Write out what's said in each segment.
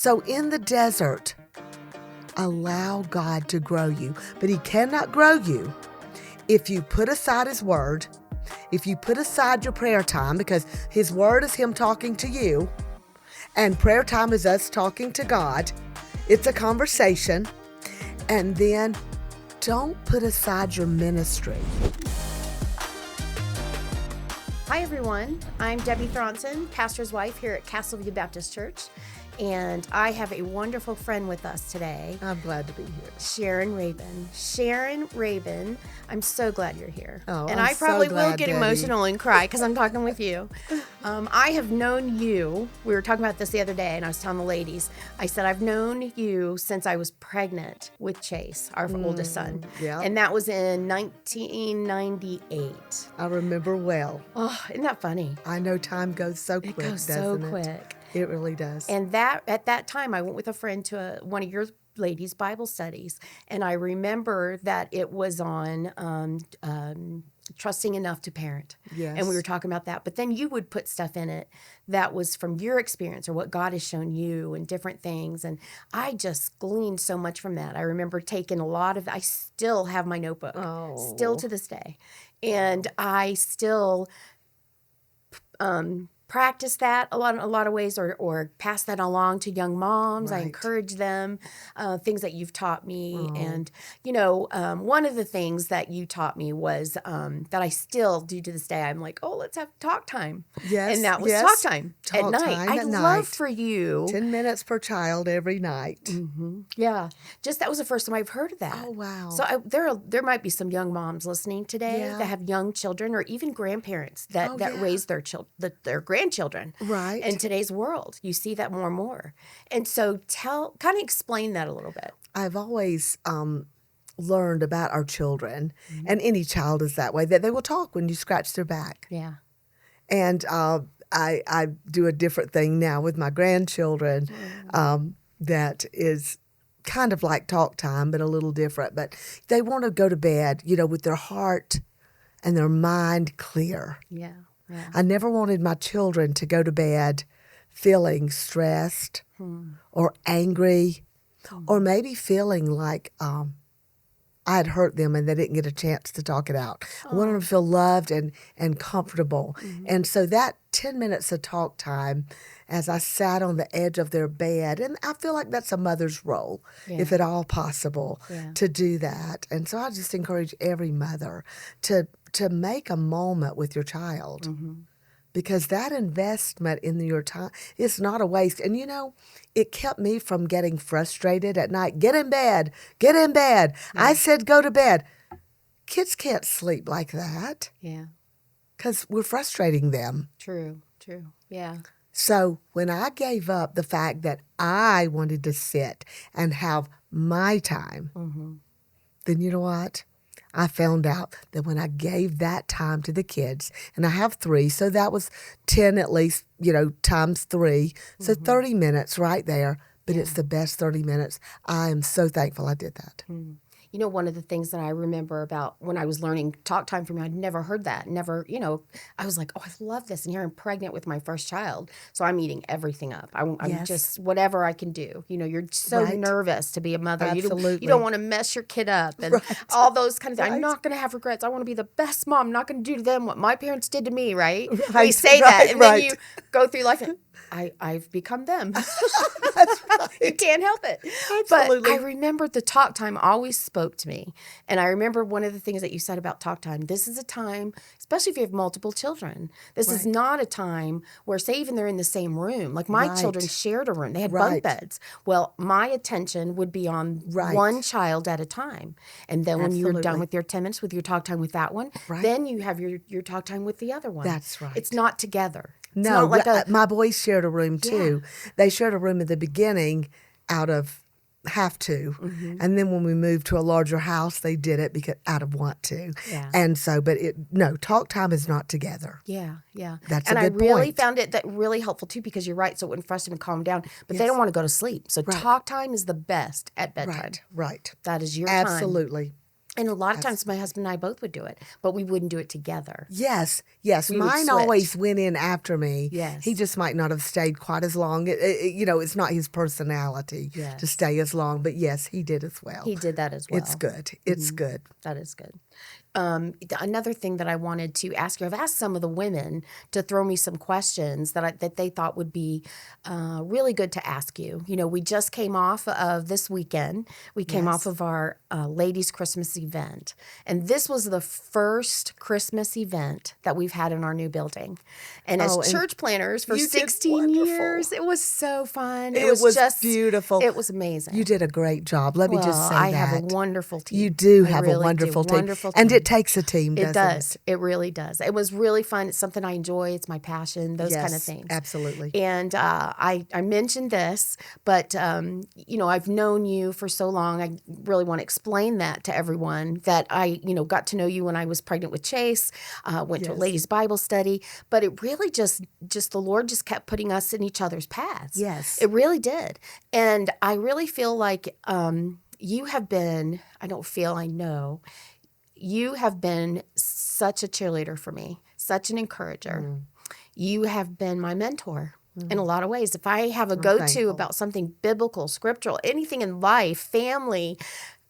So in the desert, allow God to grow you. But He cannot grow you if you put aside His word, if you put aside your prayer time, because His word is Him talking to you, and prayer time is us talking to God. It's a conversation. And then don't put aside your ministry. Hi, everyone. I'm Debbie Thronson, pastor's wife here at Castleview Baptist Church. And I have a wonderful friend with us today. I'm glad to be here. Sharon Rabin. Sharon Rabin, I'm so glad you're here. Oh, and I'm I probably so will glad, get Debbie. emotional and cry because I'm talking with you. I have known you. We were talking about this the other day, and I was telling the ladies. I said, I've known you since I was pregnant with Chase, our oldest son. Yeah. And that was in 1998. I remember well. Oh, isn't that funny? I know time goes so quick, It goes so doesn't it? quick. It really does. And that at that time, I went with a friend to one of your ladies' Bible studies, and I remember that it was on trusting enough to parent. Yes. And we were talking about that. But then you would put stuff in it that was from your experience or what God has shown you and different things. And I just gleaned so much from that. I remember taking a lot of, I still have my notebook, still to this day. And I still practice that a lot of ways or pass that along to young moms. Right. I encourage them, things that you've taught me. And, one of the things that you taught me was that I still do to this day. I'm like, let's have talk time. Yes. And that was yes. talk time at Talk night. time I'd at love night. for you. 10 minutes per child every night. Mm-hmm. Yeah. Just that was the first time I've heard of that. Oh, wow. So there might be some young moms listening today that have young children or even grandparents that raise their their grandchildren. Right. In today's world, you see that more and more. And so kind of explain that a little bit. I've always learned about our children, and any child is that way, that they will talk when you scratch their back. Yeah. And I do a different thing now with my grandchildren that is kind of like talk time, but a little different. But they want to go to bed, with their heart and their mind clear. Yeah. Yeah. I never wanted my children to go to bed feeling stressed or angry or maybe feeling like I had hurt them and they didn't get a chance to talk it out. I wanted them to feel loved and comfortable. And so that 10 minutes of talk time as I sat on the edge of their bed, and I feel like that's a mother's role, if at all possible, to do that. And so I just encourage every mother to make a moment with your child because that investment in your time is not a waste. And, it kept me from getting frustrated at night. Get in bed. Get in bed. I said go to bed. Kids can't sleep like that. Yeah. Because we're frustrating them. True. Yeah. So when I gave up the fact that I wanted to sit and have my time, then you know what? I found out that when I gave that time to the kids, and I have 3, so that was 10 at least, times 3. So 30 minutes right there, but it's the best 30 minutes. I am so thankful I did that. One of the things that I remember about when I was learning talk time for me, I'd never heard that. Never, I was like, I love this. And here I'm pregnant with my first child. So I'm eating everything up. I'm just whatever I can do. You're so nervous to be a mother. Absolutely. You don't want to mess your kid up and all those kind of things. I'm not going to have regrets. I want to be the best mom. I'm not going to do to them what my parents did to me, right? We say that. And then you go through life and I've become them. That's right. You can't help it. Absolutely. But I remember the talk time always spoke to me. And I remember one of the things that you said about talk time. This is a time, especially if you have multiple children, this is not a time where, say, even they're in the same room. Like my children shared a room. They had bunk beds. Well, my attention would be on one child at a time. And then when you're done with your 10 minutes with your talk time with that one, then you have your talk time with the other one. That's right. It's not together. No, my boys shared a room too. They shared a room at the beginning out of have to. And then when we moved to a larger house, they did it because out of want to. Yeah. And so, talk time is not together. Yeah. That's and a good point. I really found it that really helpful too because you're right. So it wouldn't frustrate them and calm down. But they don't want to go to sleep. So talk time is the best at bedtime. Right. That is your time. Absolutely. And a lot of times my husband and I both would do it, but we wouldn't do it together. Yes. We would Mine switch. always went in after me. Yes. He just might not have stayed quite as long. It's not his personality to Yes. stay as long. But yes, he did as well. He did that as well. It's good. It's good. That is good. Another thing that I wanted to ask you, I've asked some of the women to throw me some questions that they thought would be really good to ask you. You know, we just came off of this weekend. We came off of our ladies' Christmas event. And this was the first Christmas event that we've had in our new building. And as church planners for 16 years, it was so fun. It was just beautiful. It was amazing. You did a great job. Let me just say I that. have a wonderful team. You do have a wonderful team. And it takes a team, doesn't it? It does. It really does. It was really fun. It's something I enjoy. It's my passion, those kind of things. Absolutely. And I mentioned this, but, I've known you for so long. I really want to explain that to everyone that I, got to know you when I was pregnant with Chase, went to a ladies' Bible study, but it really just the Lord just kept putting us in each other's paths. Yes. It really did. And I really feel like you have been, I know, you have been such a cheerleader for me, such an encourager. You have been my mentor in a lot of ways. If I have a go-to about something biblical, scriptural, anything in life, family,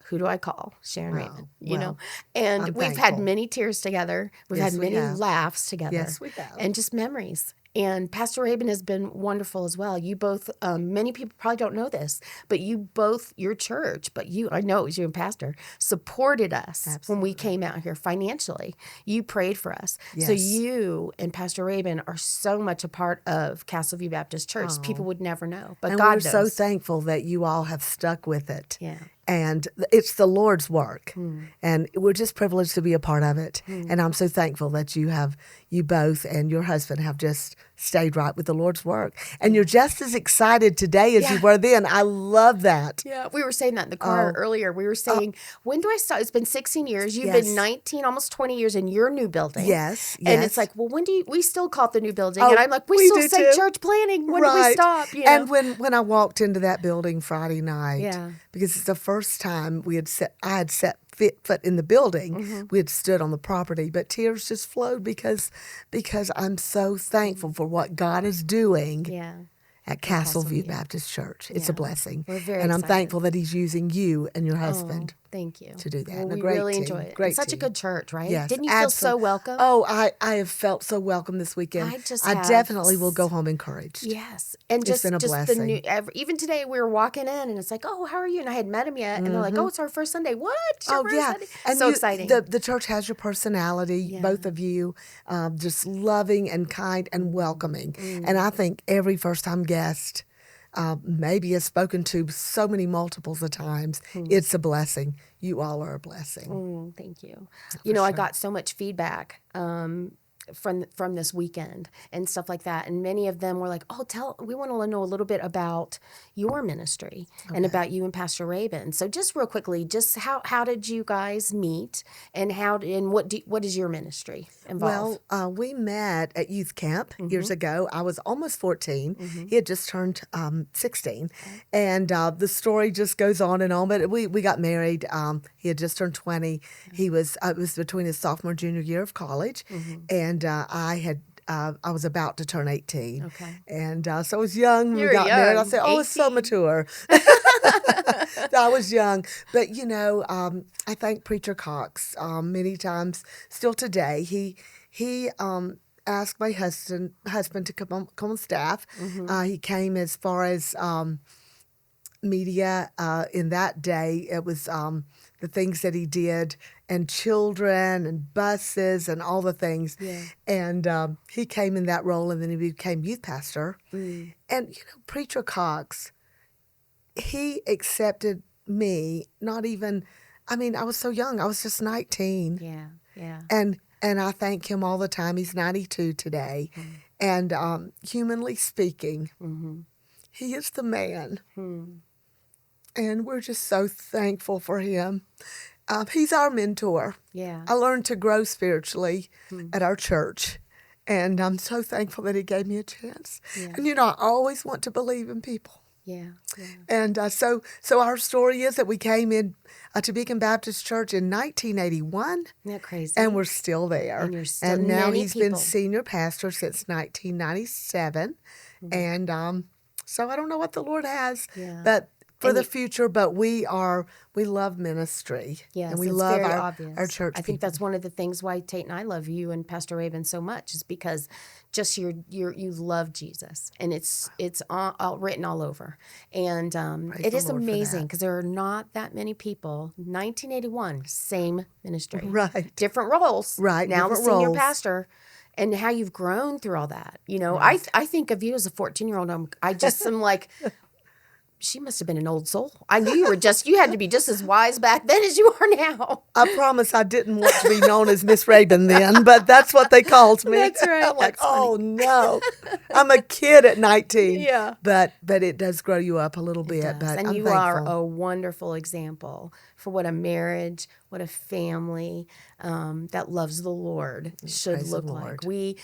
who do I call? Sharon Raven, you know? And we've had many tears together. We've had many laughs together. Yes, we have. And just memories. And Pastor Raven has been wonderful as well. You both, many people probably don't know this, but you both, your church, I know it was you and Pastor, supported us when we came out here financially. You prayed for us. Yes. So you and Pastor Raven are so much a part of Castleview Baptist Church. People would never know, but God knows. We're so thankful that you all have stuck with it. Yeah. And it's the Lord's work. And we're just privileged to be a part of it. And I'm so thankful that you both and your husband have just stayed right with the Lord's work. And you're just as excited today as you were then. I love that. Yeah, we were saying that in the car earlier. We were saying, when do I start? It's been 16 years. You've been 19, almost 20 years in your new building. Yes. And it's like, well, when do we still call it the new building? And I'm like, we still say too. church planning. When do we stop? You know? And when I walked into that building Friday night, because it's the first time I had set foot in the building. We had stood on the property, but tears just flowed because I'm so thankful for what God is doing at Castleview Baptist Church. It's a blessing. We're very and I'm excited. thankful that he's using you and your husband. Thank you. To do that. Well, And a we great really team. enjoy it. Great It's such a team. good church, right? Yes, Didn't you feel so welcome? Oh, I have felt so welcome this weekend. I definitely will go home encouraged. Yes. And It's been a blessing. the new, even today we were walking in and it's like, oh, how are you? And I hadn't met him yet. And they're like, oh, it's our first Sunday. What? It's your first Sunday? And so exciting. The church has your personality, both of you, just loving and kind and welcoming. And I think every first-time guest maybe has spoken to so many multiples of times. It's a blessing. You all are a blessing. Thank you. I got so much feedback from this weekend and stuff like that, and many of them were like, "Oh, we want to know a little bit about your ministry and about you and Pastor Raven." So, just real quickly, just how did you guys meet, and what is your ministry involve? Well, we met at youth camp years ago. I was almost 14. He had just turned 16, and the story just goes on and on. But we got married. He had just turned 20. It was between his sophomore and junior year of college, and I was about to turn 18. Okay. And so I was young when we got married. I said, 18. It's so mature. I was young. But, I thank Preacher Cox many times. Still today, he asked my husband to come on staff. He came as far as media in that day. It was the things that he did, and children and buses and all the things. Yeah. And he came in that role, and then he became youth pastor. And, Preacher Cox, he accepted me, not even, I was so young. I was just 19. Yeah. And I thank him all the time. He's 92 today. And humanly speaking, he is the man. And we're just so thankful for him. He's our mentor. Yeah. I learned to grow spiritually at our church. And I'm so thankful that he gave me a chance. Yeah. And, I always want to believe in people. Yeah. Yeah. And so our story is that we came in to Beacon Baptist Church in 1981, Isn't that crazy? and we're still there. And you're still And now many he's been people. senior pastor since 1997. And so I don't know what the Lord has, Yeah. but for And the you- future. But we love ministry, Yes, and we it's love very our obvious. church. I think people. that's one of the things why Tate and I love you and Pastor Raven so much is because just you love Jesus, and it's all written all over, and Praise it the is Lord for amazing that. because there are not that many people. 1981, same ministry, Right. different roles. Right, Now the different senior roles. pastor. And how you've grown through all that, Right. I think of you as a 14-year-old. I just am like, she must have been an old soul. I knew you had to be just as wise back then as you are now. I promise I didn't want to be known as Miss Raven then, but that's what they called me. That's right. I'm like, That's funny. oh no, I'm a kid at 19. Yeah. But it does grow you up a little It bit. does. But And I'm you thankful. are a wonderful example for what a marriage, what a family that loves the Lord should Praise the look like. Lord. We,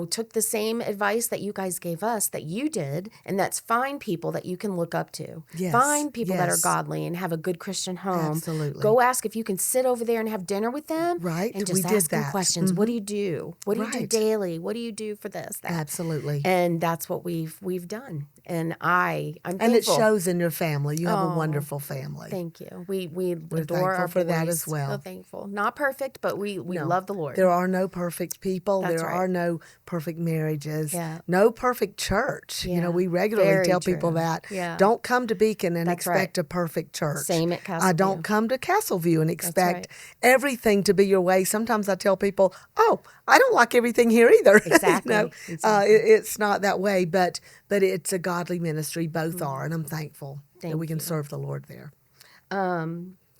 took the same advice that you guys gave us that you did, and that's find people that you can look up to. Yes, Find people that are yes. godly and have a good Christian home. Absolutely. Go ask if you can sit over there and have dinner with them. Right, And we just did ask them that. questions. What do you do? What do you do Right. daily? What do you do for this, that? Absolutely. And that's what we've done. And I'm thankful. And it shows in your family. You have a Oh, wonderful family. Thank you. We We're adore our thankful for that boys. as well. So thankful. Not perfect, but we No, love the Lord. There are no perfect people. That's There right. are no perfect marriages. Yeah. No perfect church. Yeah. We regularly Very tell people true. that. Yeah. Don't come to Beacon and That's expect right. a perfect church. Same at Castleview. Don't come to Castleview and expect right. everything to be your way. Sometimes I tell people, oh, I don't like everything here either. Exactly. It's not that way, but it's a godly ministry. Both Mm-hmm. are, and I'm thankful that we can serve the Lord there.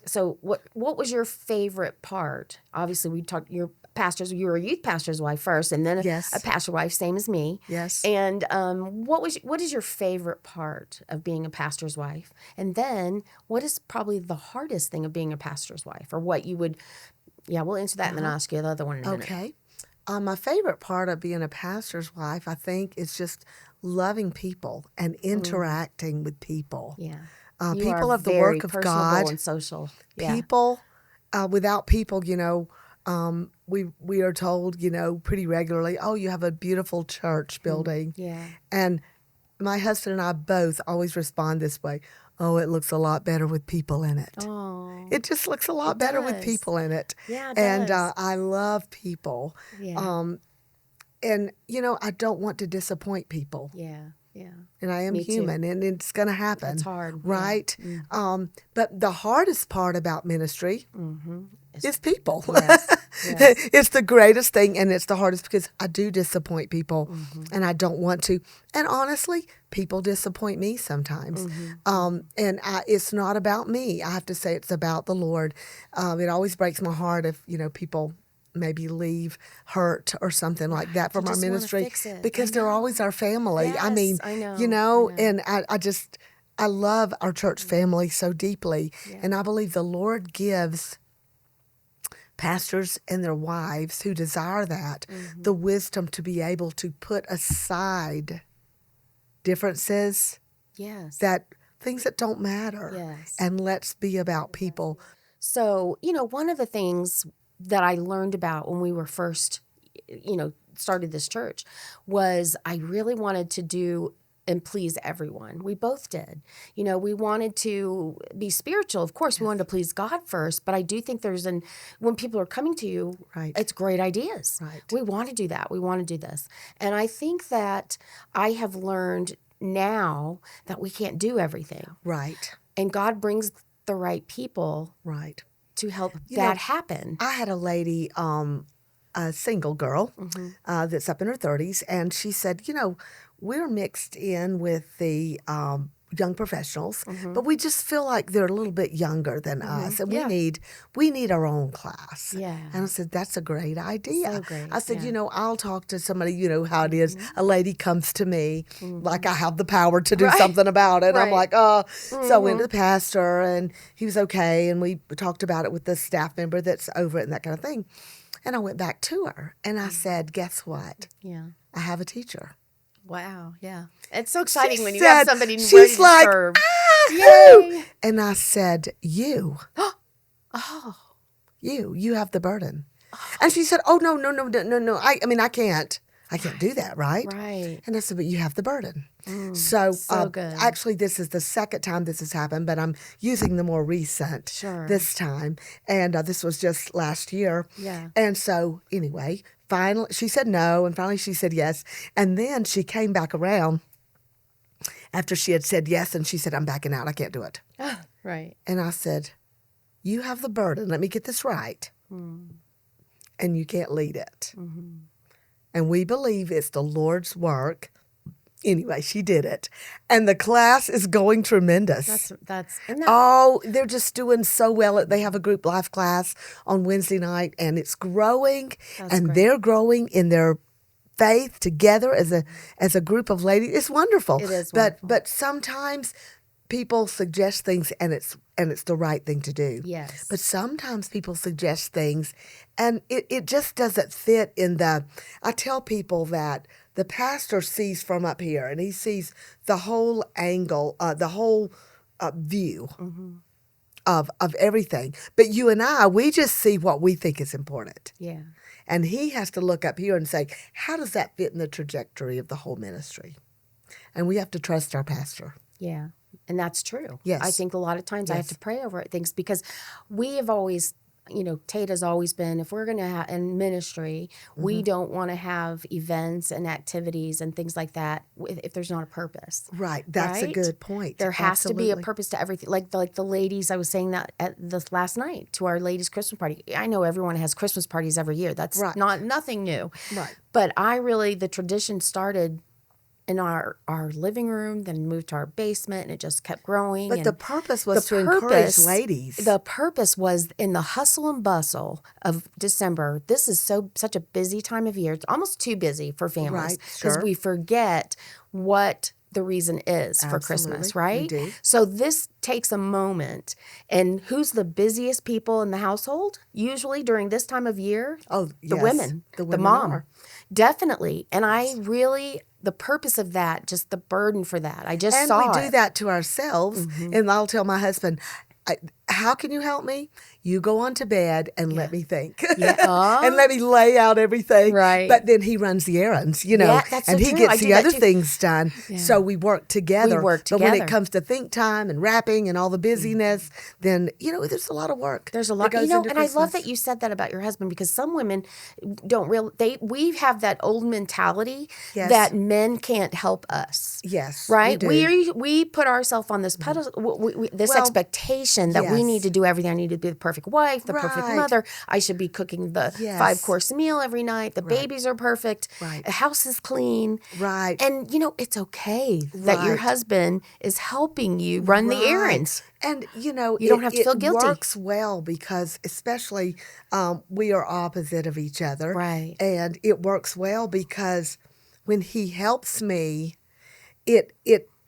So what was your favorite part? Obviously, we talked. You were a youth pastor's wife first, and then Yes. a pastor wife, same as me. Yes. And what is your favorite part of being a pastor's wife? And then what is probably the hardest thing of being a pastor's wife, or what you would? Yeah, we'll answer that, and then I'll ask you the other one in a minute. Okay. My favorite part of being a pastor's wife, I think, is just loving people and interacting with people. Yeah. You People are of the very work of personable God. and social. Yeah. People, without people, we are told, pretty regularly, oh, you have a beautiful church building. Yeah. And my husband and I both always respond this way. Oh, it looks a lot better with people in it. Oh. It just looks a lot better with does. people in it. Yeah, it and does. I love people. Yeah. And, I don't want to disappoint people. Yeah. Yeah. And I am Me too. human, and it's going to happen. It's hard. Right? Yeah. Mm-hmm. But the hardest part about ministry is people. Yes. Yes. It's the greatest thing, and it's the hardest because I do disappoint people, Mm-hmm. and I don't want to. And honestly, people disappoint me sometimes. It's not about me. I have to say it's about the Lord. It always breaks my heart if, people maybe leave hurt or something like that from our just wanna ministry fix it. because I they're know. always our family. I Yes, mean, I know. and I love our church family so deeply. And I believe the Lord gives pastors and their wives who desire that the wisdom to be able to put aside differences, Yes. that things that don't matter. Yes. And let's be about people. So, one of the things that I learned about when we were first, started this church was I really wanted to do and please everyone. We both did. We wanted to be spiritual. Of course, we wanted to please God first, but I do think when people are coming to you, Right. it's great ideas. Right. We want to do that. We want to do this. And I think that I have learned now that we can't do everything. Right. And God brings the right people Right. to help You know, happen. I had a lady, a single girl that's up in her 30s, and she said, we're mixed in with the young professionals, but we just feel like they're a little bit younger than us, and Yeah. we need our own class. Yeah. And I said, that's a great idea. So great, I said, yeah. I'll talk to somebody, how it is. A lady comes to me like I have the power to do something about it. I'm Right. like, oh. So I went to the pastor, and he was okay, and we talked about it with the staff member that's over it and that kind of thing. And I went back to her, and I said, guess what? Yeah. I have a teacher. Wow. Yeah. It's so exciting when you said, have somebody ready she's to like, serve. who? Yay. And I said, you Oh. have the burden. And she said, oh, no. I mean, I can't do that, right? Right. And I said, but you have the burden. So good. actually, this is the second time this has happened, but I'm using the more recent Sure. this time. And this was just last year. Yeah. And so anyway, finally, she said no, and finally she said yes. And then she came back around after she had said yes, and she said, I'm backing out. I can't do it. Right. And I said, you have the burden. Let me get this right. And you can't lead it. And we believe it's the Lord's work. Anyway, she did it. And the class is going tremendous. Isn't that Oh, they're just doing so well. They have a group life class on Wednesday night, and it's growing. And great. they're growing in their faith together as a group of ladies. It's wonderful. It is wonderful. But sometimes people suggest things, and it's the right thing to do. Yes. But sometimes people suggest things, and it just doesn't fit in the. I tell people that the pastor sees from up here, and he sees the whole angle, the whole view of everything. But you and I, we just see what we think is important. Yeah. And he has to look up here and say, how does that fit in the trajectory of the whole ministry? And we have to trust our pastor. Yeah. And that's true. Yes. I think a lot of times I have to pray over things because we have always, Tate has always been, if we're going to have in ministry, we don't want to have events and activities and things like that if there's not a purpose. Right. That's a good point. There has to be a purpose to everything. Like the ladies, I was saying that at this last night to our ladies' Christmas party. I know everyone has Christmas parties every year. That's nothing new. Right. But the tradition started in our living room, then moved to our basement, and it just kept growing. But the purpose was to encourage ladies. The purpose was in the hustle and bustle of December. This is such a busy time of year. It's almost too busy for families because we forget what the reason is for Christmas, right? We do. So this takes a moment. And who's the busiest people in the household? Usually during this time of year? Oh, the yes. women. The mom. are. Definitely. And I really, the purpose of that, just the burden for that. I just saw it. And we do that to ourselves. And I'll tell my husband, how can you help me? You go on to bed and let me think. And let me lay out everything. Right. But then he runs the errands, Yeah, that's so and he true. gets I do the that other too. things done. Yeah. So we work together. But when it comes to think time and wrapping and all the busyness, then, there's a lot of work. There's a lot. And I love that you said that about your husband because some women don't we have that old mentality that men can't help us. Yes. Right? We do. We put ourselves on this pedestal, this expectation that we need to do everything. I need to be the perfect wife, the perfect mother. I should be cooking the 5-course meal every night. The babies are perfect. Right. The house is clean. Right. And, it's okay that your husband is helping you run the errands. And, you don't have to feel guilty. It works well because especially we are opposite of each other. Right. And it works well because when he helps me, it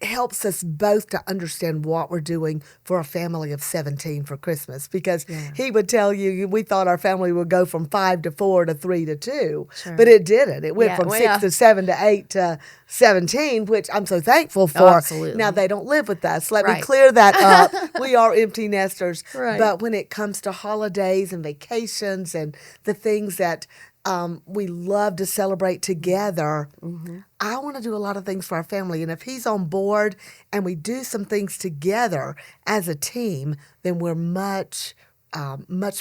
helps us both to understand what we're doing for a family of 17 for Christmas because he would tell you we thought our family would go from 5 to 4 to 3 to 2, but it didn't. It went from 6 to 7 to 8 to 17, which I'm so thankful for. Oh, absolutely. Now they don't live with us. Let me clear that up. We are empty nesters. Right. But when it comes to holidays and vacations and the things that we love to celebrate together, I want to do a lot of things for our family. And if he's on board and we do some things together as a team, then we're much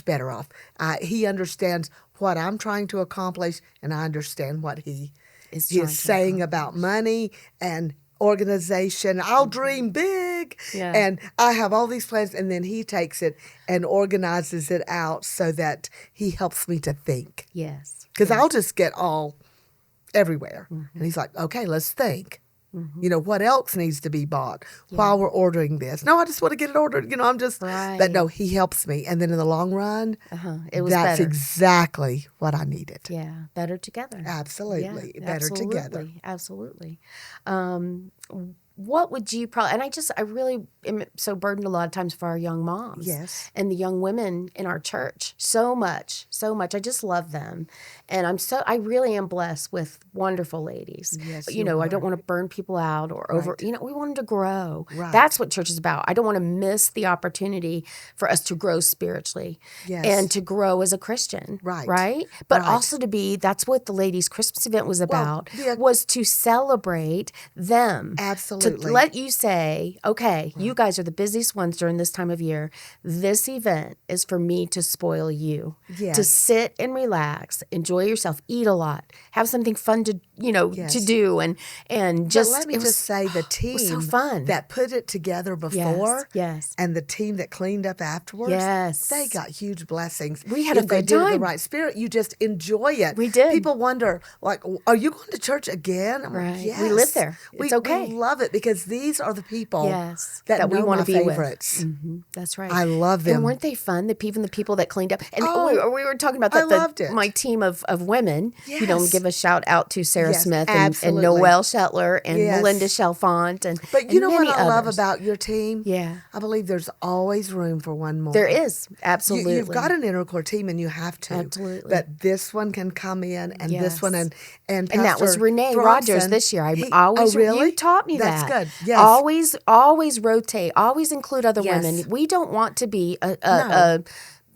better off. He understands what I'm trying to accomplish, and I understand what he is saying about money and organization. I'll dream big. Yeah. And I have all these plans, and then he takes it and organizes it out so that he helps me to think. Yes. Because I'll just get all everywhere. And he's like, okay, let's think. What else needs to be bought while we're ordering this? No, I just want to get it ordered. I'm just, but no, he helps me. And then in the long run, that's better. Exactly what I needed. Yeah, better together. Absolutely. Better together. Absolutely. what would you probably, and I really am so burdened a lot of times for our young moms. Yes. And the young women in our church. So much. I just love them. And I really am blessed with wonderful ladies. Yes, But, you I don't are. want to burn people out or over, we want them to grow. Right. That's what church is about. I don't want to miss the opportunity for us to grow spiritually. Yes. And to grow as a Christian. Right. Right? But Right. also that's what the ladies' Christmas event was about, yeah. was to celebrate them. Absolutely. To let you say, okay, you guys are the busiest ones during this time of year. This event is for me to spoil you. Yes. To sit and relax, enjoy yourself, eat a lot, have something fun to Yes. to do, and just But let me just say, the team was so fun. that put it together before, Yes. and the team that cleaned up afterwards, Yes. they got huge blessings. We had a if they good did it in the time. right spirit, you just enjoy it. We did. People wonder, like, are you going to church again? I'm Right. like, yes. We live there. It's okay. We love it because these are the people Yes, that we know want my to be favorites. with. That's right. I love them. And weren't they fun? Even the people that cleaned up. And Oh, we were talking about I that. loved it. My team of women. Yes. Give a shout out to Sarah Yes, Smith and absolutely. Noelle Shetler and Yes. Melinda Chalfont and But you know what many I love others. about your team? Yeah. I believe there's always room for one more. There is, absolutely. You've got an inner core team, and you have to. Absolutely. But this one can come in, and this Yes. one, and And that was Pastor Renee Thromson, Rogers this year. oh, really? You taught me That's that. good. Yes. Always rotate. Always include other Yes. women. We don't want to be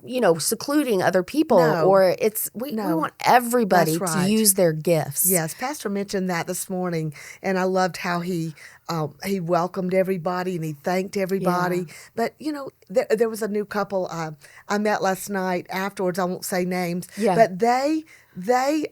No. secluding other people, No. or we No. want everybody That's to right. use their gifts. Yes, Pastor mentioned that this morning, and I loved how he welcomed everybody and he thanked everybody. Yeah. But there was a new couple I met last night. Afterwards, I won't say names. Yeah. But they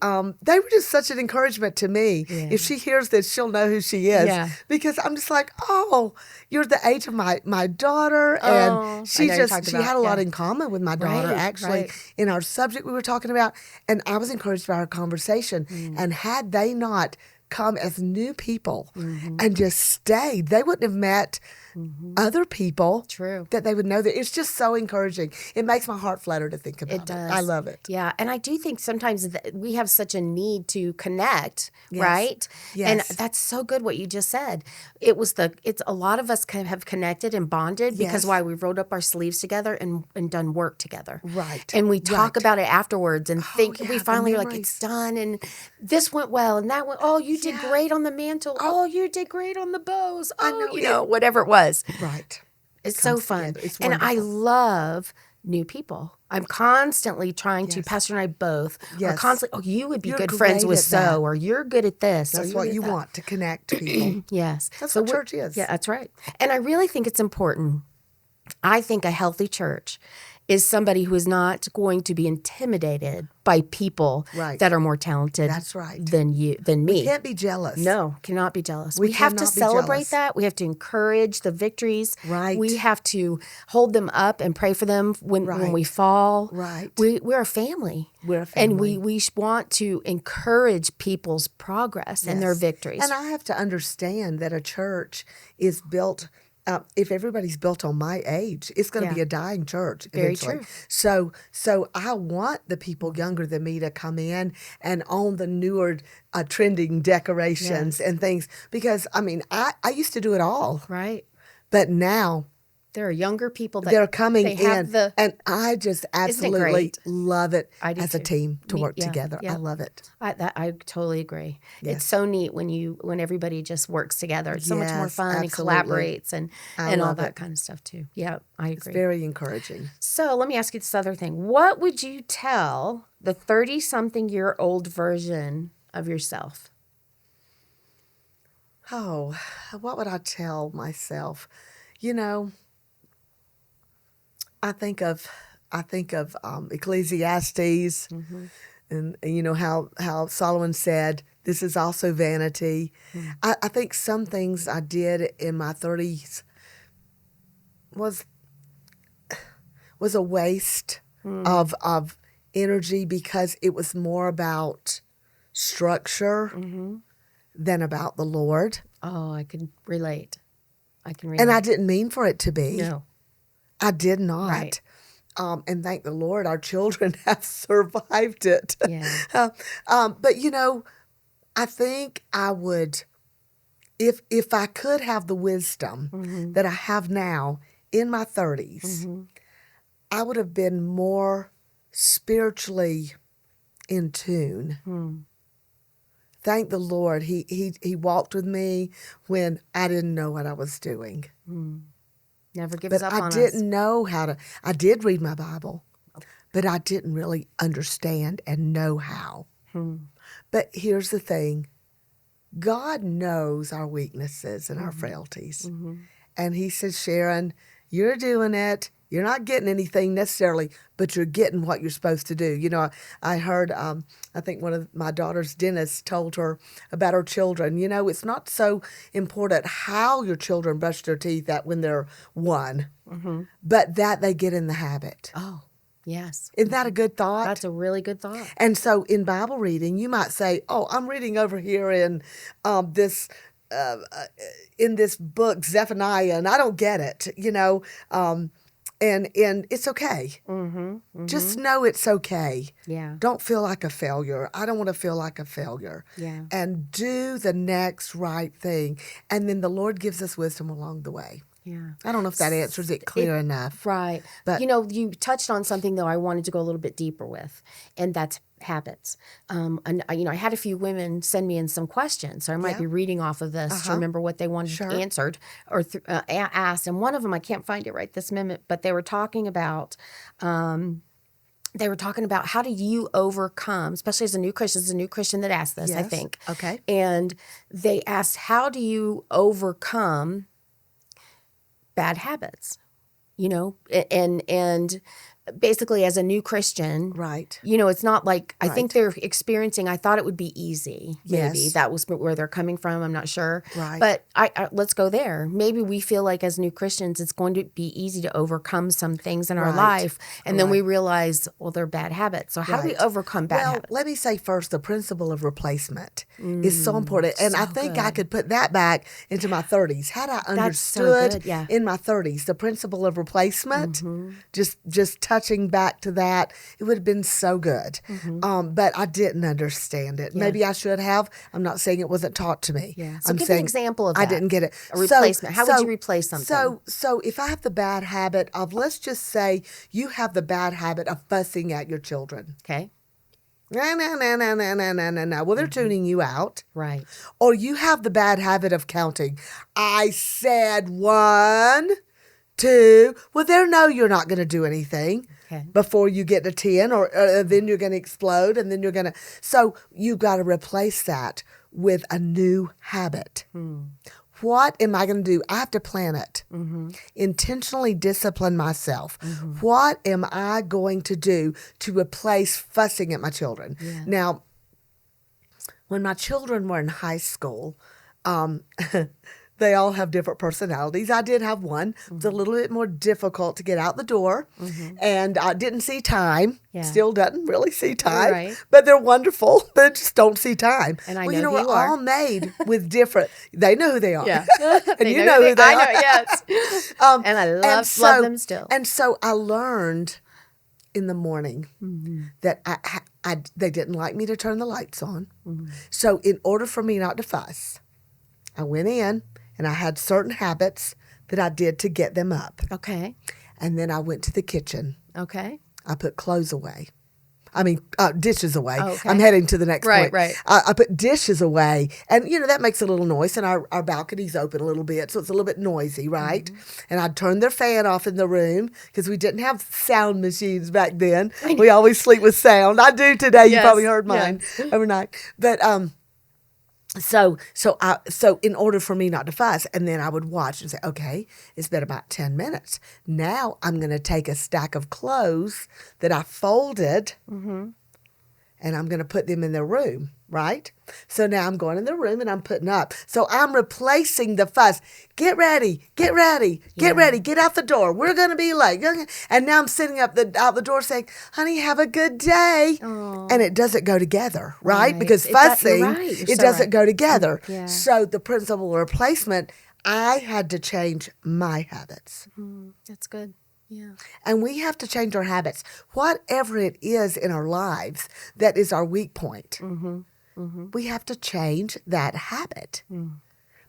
were just such an encouragement to me. Yeah. If she hears this, she'll know who she is. Yeah. Because I'm just like, oh, you're the age of my daughter, Oh, and I she know you're talking she about, had a lot yeah. in common with my daughter Right, actually right. in our subject we were talking about, and I was encouraged by our conversation. And had they not come as new people and just stayed, they wouldn't have met other people. True. That they would know that. It's just so encouraging. It makes my heart flutter to think about it. It does. I love it. Yeah, and I do think sometimes that we have such a need to connect, Yes. right? Yes. And that's so good what you just said. It's a lot of us have connected and bonded because Yes. why we rolled up our sleeves together and done work together. Right. And we talk Right. about it afterwards and think yeah, we the finally are like, memories. it's done and this went well and that went, oh, you did Yeah. great on the mantle. Oh, you did great on the bows. I Oh, know whatever it was. Right. It's so comes fun. together. It's and I wonderful. love new people. I'm constantly trying to, Yes. Pastor and I both are Yes. constantly, you would be You're good friends great with at that. so, or you're good at this. or That's you're what good you at that. want, to connect people. Yes. That's So what we're- church is. Yeah, that's right. And I really think it's important. I think a healthy church is somebody who is not going to be intimidated by people Right. that are more talented That's right. than me. Can't be jealous. No, cannot be jealous. We We have to cannot be celebrate jealous. that. We have to encourage the victories. Right. We have to hold them up and pray for them when Right. we fall. Right. We're a family. We're a And family. we want to encourage people's progress and their Yes. victories. And I have to understand that a church is built. If everybody's built on my age, it's going to Yeah. be a dying church Very eventually. true. So I want the people younger than me to come in and own the newer trending decorations and things, because I used to do it all, Right. but now There are younger people that they're coming they have in, the and I just absolutely great? love it I do as a too. team to work Yeah, together. yeah. I love it. I totally agree. Yes. It's so neat when everybody just works together. It's so much more Yes, fun absolutely. and collaborates and all love that it. kind of stuff too. Yeah, I It's agree. very encouraging. So let me ask you this other thing. What would you tell the 30-something-year-old version of yourself? Oh, what would I tell myself? I think of Ecclesiastes, and how Solomon said, "This is also vanity." I think some things I did in my 30s was a waste of energy, because it was more about structure than about the Lord, Oh, I can relate. I and I didn't mean for it to be. No. I did not. Right. And thank the Lord, our children have survived it. Yeah. But I think I would if I could have the wisdom that I have now in my 30s, I would have been more spiritually in tune. Thank the Lord. He walked with me when I didn't know what I was doing. Never gives But up I on us. didn't know how to. I did read my Bible, but I didn't really understand and know how. But here's the thing. God knows our weaknesses and our frailties. And he says, Sharon, you're doing it. You're not getting anything necessarily, but you're getting what you're supposed to do. You know, I heard, I think one of my daughter's dentists told her about her children. You know, it's not so important how your children brush their teeth at when they're one, but that they get in the habit. Oh, yes. Isn't that a good thought? That's a really good thought. And so in Bible reading, you might say, oh, I'm reading over here in this book, Zephaniah, and I don't get it, you know, and it's okay. Just know it's okay. Yeah. Don't feel like a failure. I don't want to feel like a failure. Yeah. And do the next right thing. And then the Lord gives us wisdom along the way. Yeah. I don't know if that answers it clear enough. Right. But you know, you touched on something, though, I wanted to go a little bit deeper with, and that's habits. And, you know, I had a few women send me in some questions, so I might be reading off of this to remember what they wanted answered or asked. And one of them, I can't find it right this minute, but they were talking about how do you overcome, especially as a new Christian. This is a new Christian that asked this, I think. Okay. And they asked, how do you overcome bad habits, you know, and basically as a new Christian, Right. you know, it's not like, I think they're experiencing, I thought it would be easy. Maybe Yes. that was where they're coming from. I'm not sure. Right. But I let's go there. Maybe we feel like as new Christians, it's going to be easy to overcome some things in our life. And then we realize, well, they're bad habits. So how do we overcome bad habits? Let me say first, the principle of replacement is so important. And I think I could put that back into my 30s. Had I understood in my 30s the principle of replacement, just touching back to that, it would have been so good. But I didn't understand it. Maybe I should have. I'm not saying it wasn't taught to me. Yeah. So give an example of that. I didn't get it. A replacement. How would you replace something? So if I have the bad habit of, let's just say you have the bad habit of fussing at your children. Okay. No. Well, they're tuning you out. Right. Or you have the bad habit of counting. I said 1, 2. Well, they know you're not going to do anything before you get to 10, or then you're going to explode, and then you're going to. So you've got to replace that with a new habit. What am I going to do? I have to plan it. Intentionally discipline myself. What am I going to do to replace fussing at my children? Now, when my children were in high school, they all have different personalities. I did have one. It was a little bit more difficult to get out the door, and I didn't see time. Still doesn't really see time, but they're wonderful. They just don't see time. And I well, know you know, who we're you are. all made with different. They know who they are, Yeah. and you know who they are. I know, yes. And I love them still. And so I learned in the morning that they didn't like me to turn the lights on. So in order for me not to fuss, I went in and I had certain habits that I did to get them up. Okay. And then I went to the kitchen. Okay. I put clothes away. Dishes away. Okay. I'm heading to the next point. Right. I put dishes away. And, you know, that makes a little noise. And our balcony's open a little bit, so it's a little bit noisy, right? And I'd turn their fan off in the room because we didn't have sound machines back then. We always sleep with sound. I do today. You probably heard mine overnight. But So in order for me not to fuss, and then I would watch and say, okay, it's been about 10 minutes. Now I'm going to take a stack of clothes that I folded, and I'm going to put them in their room, right? So now I'm going in the room and I'm putting up. So I'm replacing the fuss. Get ready, get out the door. We're going to be late. And now I'm sitting out the door saying, honey, have a good day. Aww. And it doesn't go together, right? Because fussing, it doesn't go together. Yeah. So the principle of replacement, I had to change my habits. That's good. Yeah. And we have to change our habits. Whatever it is in our lives that is our weak point, we have to change that habit.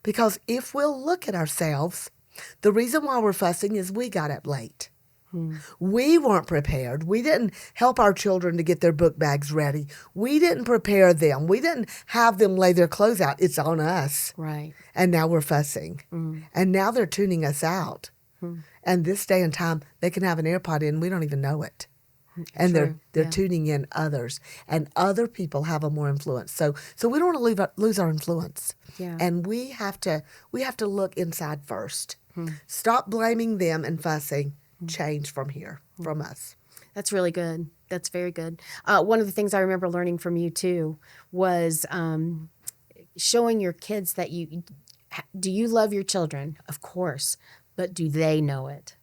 Because if we'll look at ourselves, the reason why we're fussing is we got up late. We weren't prepared. We didn't help our children to get their book bags ready. We didn't prepare them. We didn't have them lay their clothes out. It's on us. Right. And now we're fussing. And now they're tuning us out. And this day and time, they can have an AirPod in. We don't even know it. And they're tuning in others. And other people have a more influence. So we don't want to lose our influence. Yeah. And we have to look inside first. Stop blaming them and fussing. Change from here, from us. That's really good. That's very good. One of the things I remember learning from you too was showing your kids that do you love your children? Of course, but do they know it?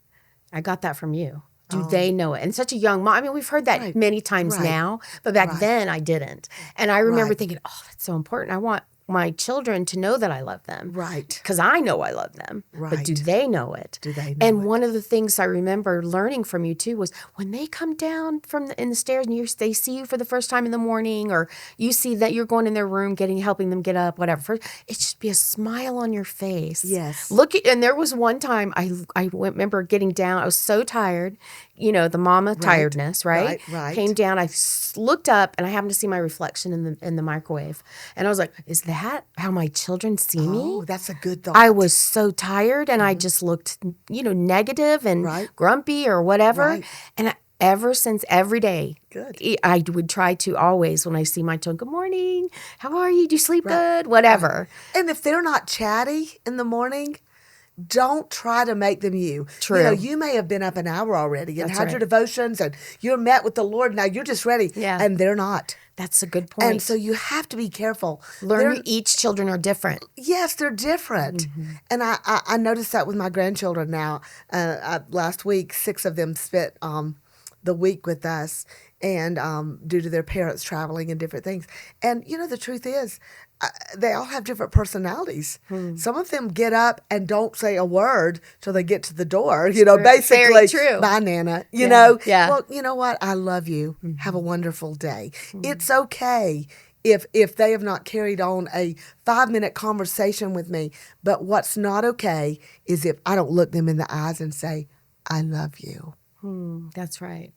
I got that from you. Do they know it? And such a young mom. I mean, we've heard that many times now, but back then I didn't. And I remember thinking, oh, that's so important. I want my children to know that I love them. Right. Because I know I love them. Right. But do they know it? Do they know And it? one of the things I remember learning from you too was when they come down in the stairs and they see you for the first time in the morning, or you see that you're going in their room, helping them get up, whatever. It should be a smile on your face. Yes. And there was one time I remember getting down. I was so tired, the mama tiredness, right? Right. Came down. I looked up and I happened to see my reflection in the microwave, and I was like, "Is that how my children see me?" Oh, that's a good thought. I was so tired, and I just looked, negative and grumpy or whatever. Right. And ever since, every day, Good. I would try to always, when I see my children, "Good morning, how are you? Do you sleep good?" Whatever. And if they're not chatty in the morning, don't try to make them you. True. You may have been up an hour already and That's had right. your devotions and you're met with the Lord. Now you're just ready. Yeah. And they're not. That's a good point. And so you have to be careful. Learn each children are different. Yes, they're different. And I noticed that with my grandchildren now. Last week, 6 of them spent the week with us, and due to their parents traveling and different things. And, the truth is, they all have different personalities. Some of them get up and don't say a word till they get to the door. Basically, Very true. bye, Nana. Yeah. Well, you know what? I love you. Have a wonderful day. It's okay if they have not carried on a 5-minute conversation with me. But what's not okay is if I don't look them in the eyes and say, I love you. That's right.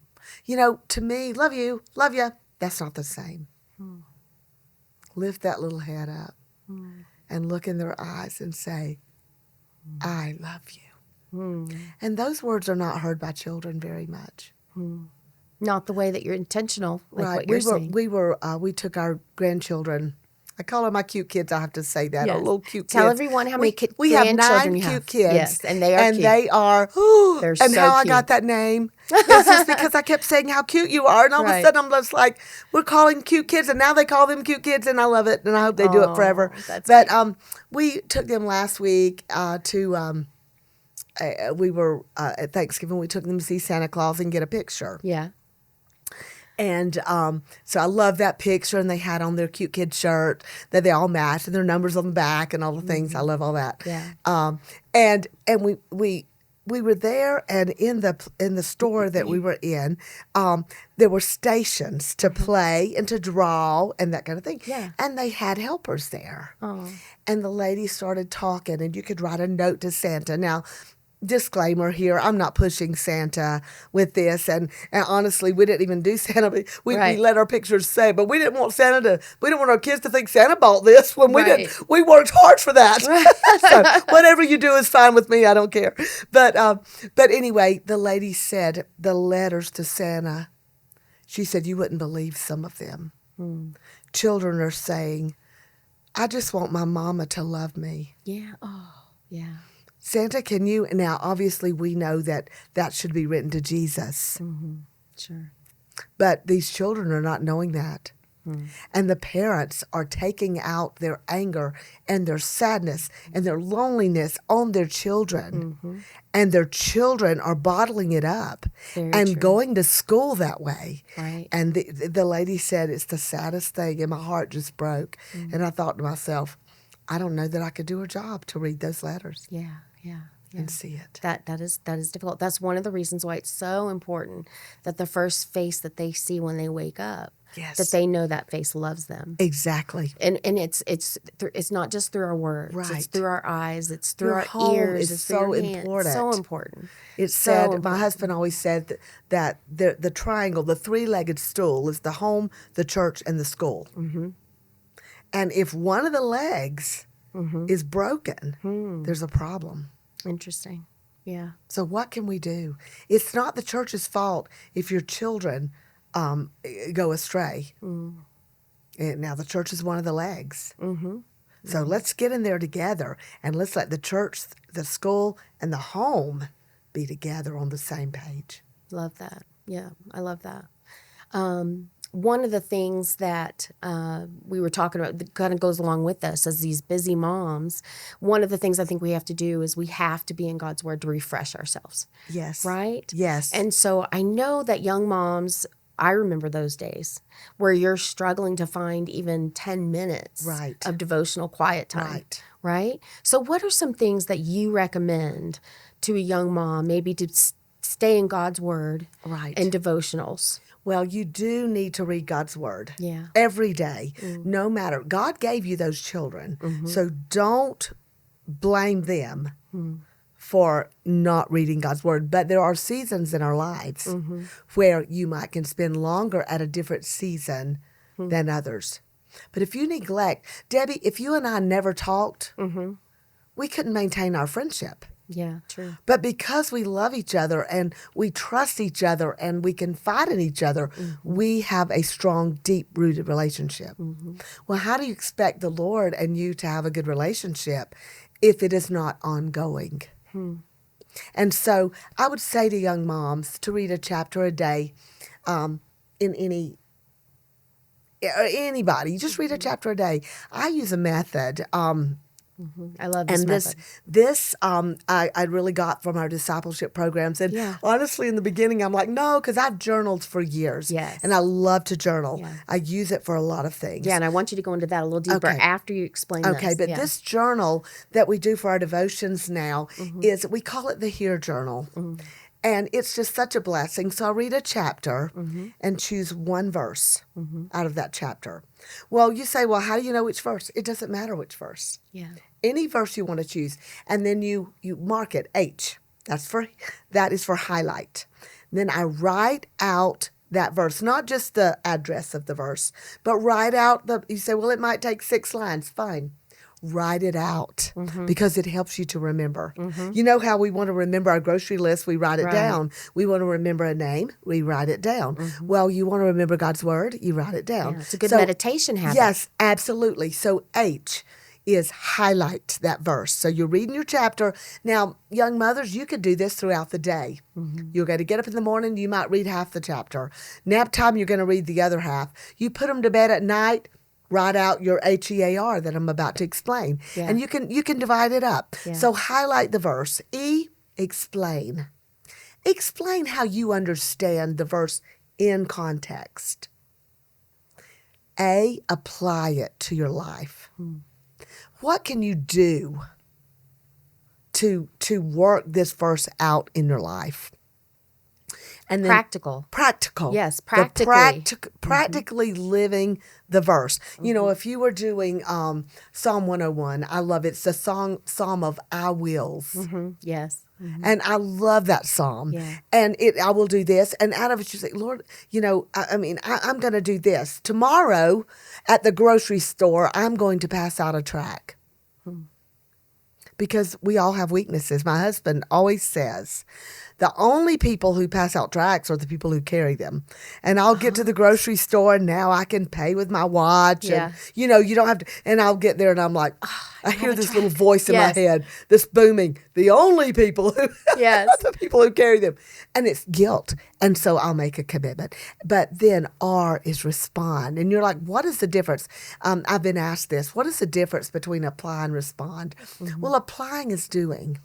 To me, love you, that's not the same. Lift that little head up and look in their eyes and say, I love you. And those words are not heard by children very much. Not the way that you're intentional, like Right. what you're saying. We took our grandchildren. I call them my cute kids. I have to say that. Yes. Our little cute Tell kids. everyone how many we have 9 grandchildren you cute have. kids. Yes, and they are cute. They are. They're and so how I cute. got that name is just because I kept saying how cute you are, and all of a sudden I'm just like, we're calling cute kids, and now they call them cute kids, and I love it, and I hope they do it forever. But we took them last week to. We were at Thanksgiving. We took them to see Santa Claus and get a picture. Yeah. And so I love that picture, and they had on their cute kid shirt that they all matched, and their numbers on the back, and all the things. I love all that. Yeah. And we were there, and in the store that we were in, there were stations to play and to draw and that kind of thing. Yeah. And they had helpers there. Oh. And the lady started talking, and you could write a note to Santa. Now, disclaimer here, I'm not pushing Santa with this, and honestly, we didn't even do Santa. We let our pictures say, but we didn't want we didn't want our kids to think Santa bought this when we worked hard for that. So whatever you do is fine with me. I don't care. But anyway, the lady said the letters to Santa. She said you wouldn't believe some of them. Children are saying, "I just want my mama to love me." Yeah. Oh, yeah. Santa, can you? Now, obviously, we know that should be written to Jesus. Sure. But these children are not knowing that. And the parents are taking out their anger and their sadness and their loneliness on their children. And their children are bottling it up and going to school that way. Right. And the lady said, it's the saddest thing, and my heart just broke. And I thought to myself, I don't know that I could do a job to read those letters. Yeah. And see it. That is difficult. That's one of the reasons why it's so important that the first face that they see when they wake up Yes. that they know that face loves them. Exactly. And it's not just through our words. It's Right. through our eyes. It's through Your our home ears. is It's through so your hands. important. So important. It's So said, my important. husband always said that the triangle, the three-legged stool, is the home, the church, and the school. Mm-hmm. And if one of the legs Mm-hmm. is broken, there's a problem. Interesting. Yeah. So what can we do? It's not the church's fault if your children go astray. Mm. And now the church is one of the legs. Mm-hmm. So let's get in there together and let's let the church, the school, and the home be together on the same page. Love that. Yeah, I love that. One of the things that we were talking about that kind of goes along with this as these busy moms, one of the things I think we have to do is we have to be in God's Word to refresh ourselves. Yes. Right? Yes. And so I know that young moms, I remember those days where you're struggling to find even 10 minutes Right. of devotional quiet time. Right. Right? So what are some things that you recommend to a young mom, maybe to stay in God's Word Right. and devotionals? Well, you do need to read God's Word Yeah. every day, no matter. God gave you those children, so don't blame them for not reading God's Word. But there are seasons in our lives where you might can spend longer at a different season than others. But if you neglect, Debbie, if you and I never talked, we couldn't maintain our friendship. Yeah, true. But because we love each other and we trust each other and we confide in each other, we have a strong, deep-rooted relationship. Well, how do you expect the Lord and you to have a good relationship if it is not ongoing? And so I would say to young moms to read a chapter a day in anybody. Just read a chapter a day. I use a method. I love this And method. this I really got from our discipleship programs. And Yeah. honestly, in the beginning, I'm like, no, because I've journaled for years. Yes. And I love to journal. Yeah. I use it for a lot of things. Yeah, and I want you to go into that a little deeper Okay. after you explain Okay, this. but Yeah. this journal that we do for our devotions now is, we call it the Hear Journal. And it's just such a blessing. So I'll read a chapter and choose one verse out of that chapter. Well, you say, well, how do you know which verse? It doesn't matter which verse. Yeah. Any verse you want to choose, and then you mark it H. That is for highlight. Then I write out that verse, not just the address of the verse, but write out you say, well, it might take 6 lines. Fine. Write it out because it helps you to remember. You know how we want to remember our grocery list, we write it Right. down. We want to remember a name, we write it down. Well, you want to remember God's Word, you write it down. Yeah, it's a good meditation habit. Yes, absolutely. So H is highlight that verse. So you're reading your chapter. Now, young mothers, you could do this throughout the day. You're going to get up in the morning, you might read half the chapter. Nap time, you're going to read the other half. You put them to bed at night, write out your HEAR that I'm about to explain. Yeah. And you can divide it up. Yeah. So highlight the verse. E, explain. Explain how you understand the verse in context. A, apply it to your life. What can you do to work this verse out in your life? And then practical. Yes, The practically. practically living the verse. You know, if you were doing Psalm 101, I love it. It's the Psalm of I wills. Yes. And I love that psalm. Yeah. And I will do this. And out of it, you say, Lord, you know, I'm going to do this. Tomorrow at the grocery store, I'm going to pass out a tract. Because we all have weaknesses. My husband always says, the only people who pass out tracts are the people who carry them. And I'll get to the grocery store and now I can pay with my watch. Yeah. And, you know, you don't have to. And I'll get there and I'm like, I hear this little voice in Yes. my head, this booming, the only people who, Yes. the people who carry them. And it's guilt. And so I'll make a commitment. But then R is respond. And you're like, what is the difference? I've been asked this. What is the difference between apply and respond? Well, applying is doing.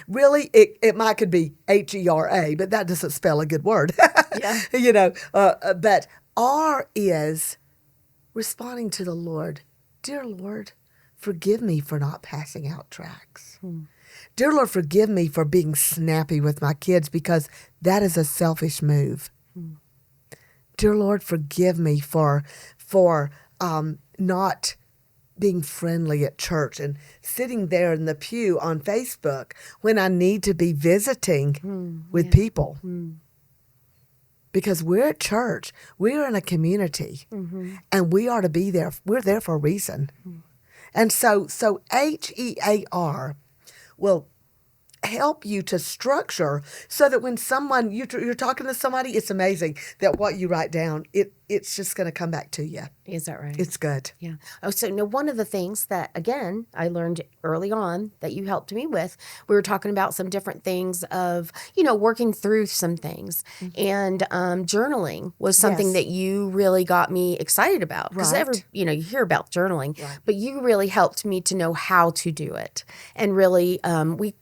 Really, it could be HERA, but that doesn't spell a good word. Yeah. You know, but R is responding to the Lord. Dear Lord, forgive me for not passing out tracts. Dear Lord, forgive me for being snappy with my kids because that is a selfish move. dear Lord, forgive me for not being friendly at church and sitting there in the pew on Facebook when I need to be visiting with people. Because we're at church, we're in a community, and we are to be there. We're there for a reason. And so HEAR will help you to structure so that when someone, you're talking to somebody, it's amazing that what you write down, it's just going to come back to you. Is that right? It's good. Yeah. Oh, so now one of the things that, again, I learned early on that you helped me with, we were talking about some different things of, working through some things. And journaling was something Yes. that you really got me excited about. Because Right. you hear about journaling, Right. but you really helped me to know how to do it. And really,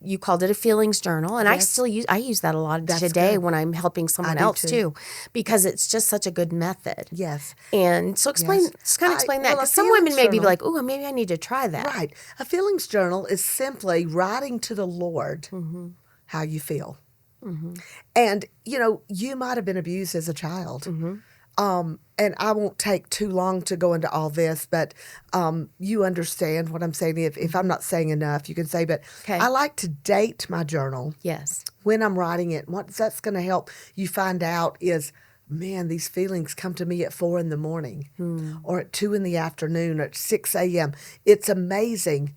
you called it a feelings journal. And Yes. I use that a lot That's today good. when I'm helping someone do else too. too, because it's just such a good method. Yes. And so explain that, well, a because some women feelings may be journal- like, oh, maybe I need to try that. Right. A feelings journal is simply writing to the Lord how you feel. And, you might have been abused as a child. And I won't take too long to go into all this, but you understand what I'm saying. If I'm not saying enough, you can say, but Okay. I like to date my journal Yes. when I'm writing it. What that's going to help you find out is, man, these feelings come to me at 4 a.m. or at 2 p.m. or at 6 a.m. It's amazing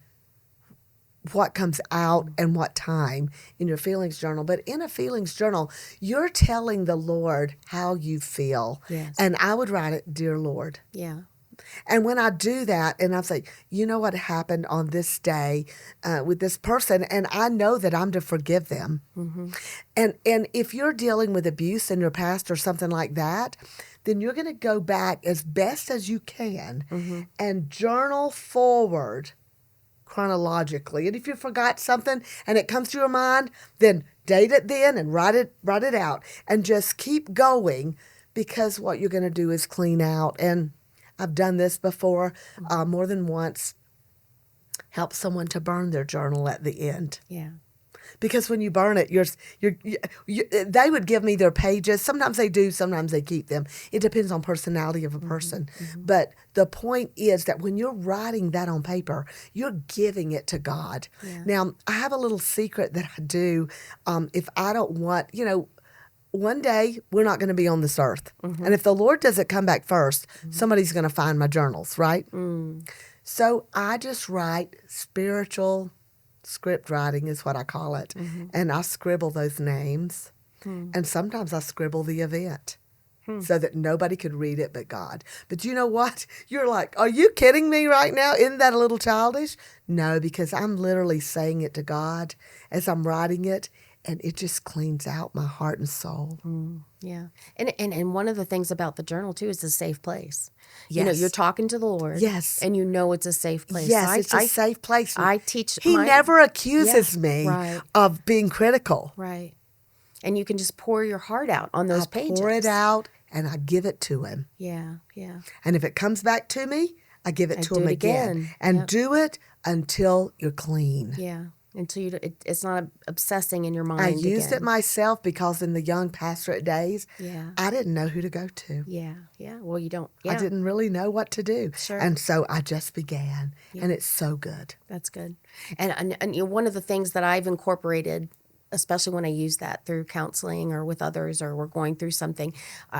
what comes out and what time in your feelings journal. But in a feelings journal, you're telling the Lord how you feel. Yes. And I would write it, Dear Lord. Yeah. And when I do that, and I say, you know what happened on this day with this person, and I know that I'm to forgive them. And if you're dealing with abuse in your past or something like that, then you're going to go back as best as you can and journal forward chronologically. And if you forgot something and it comes to your mind, then date it then and write it out and just keep going, because what you're going to do is clean out. And I've done this before more than once, help someone to burn their journal at the end. Yeah. Because when you burn it, they would give me their pages. Sometimes they do, sometimes they keep them. It depends on personality of a person. But the point is that when you're writing that on paper, you're giving it to God. Yeah. Now, I have a little secret that I do. If I don't want, one day we're not going to be on this earth. And if the Lord doesn't come back first, somebody's going to find my journals, right? So I just write spiritual script writing is what I call it. And I scribble those names. And sometimes I scribble the event so that nobody could read it but God. But you know what? You're like, are you kidding me right now? Isn't that a little childish? No, because I'm literally saying it to God as I'm writing it. And it just cleans out my heart and soul. Yeah. And one of the things about the journal, too, is a safe place. Yes. You're talking to the Lord. Yes. And it's a safe place. Yes, So it's a safe place. I teach He never accuses me right. of being critical. Right. And you can just pour your heart out on those pages. Pour it out, and I give it to him. Yeah, yeah. And if it comes back to me, I give it to him again. And do it until you're clean. Yeah. Until it's not obsessing in your mind. I used again. it myself because in the young pastorate days, I didn't know who to go to. Yeah, yeah. Well, you don't. Yeah. I didn't really know what to do. Sure. And so I just began, and it's so good. That's good. And one of the things that I've incorporated, especially when I use that through counseling or with others, or we're going through something,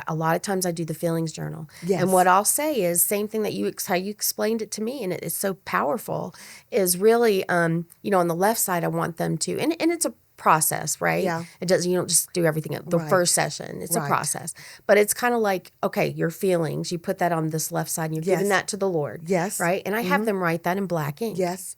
a lot of times I do the feelings journal. Yes. And what I'll say is, same thing that how you explained it to me, and it is so powerful, is really, on the left side, I want them to, and it's a process, right? Yeah. It doesn't, you don't just do everything at the first session. It's a process. But it's kind of like, okay, your feelings, you put that on this left side and you're giving that to the Lord. Yes. Right? And I have them write that in black ink. Yes.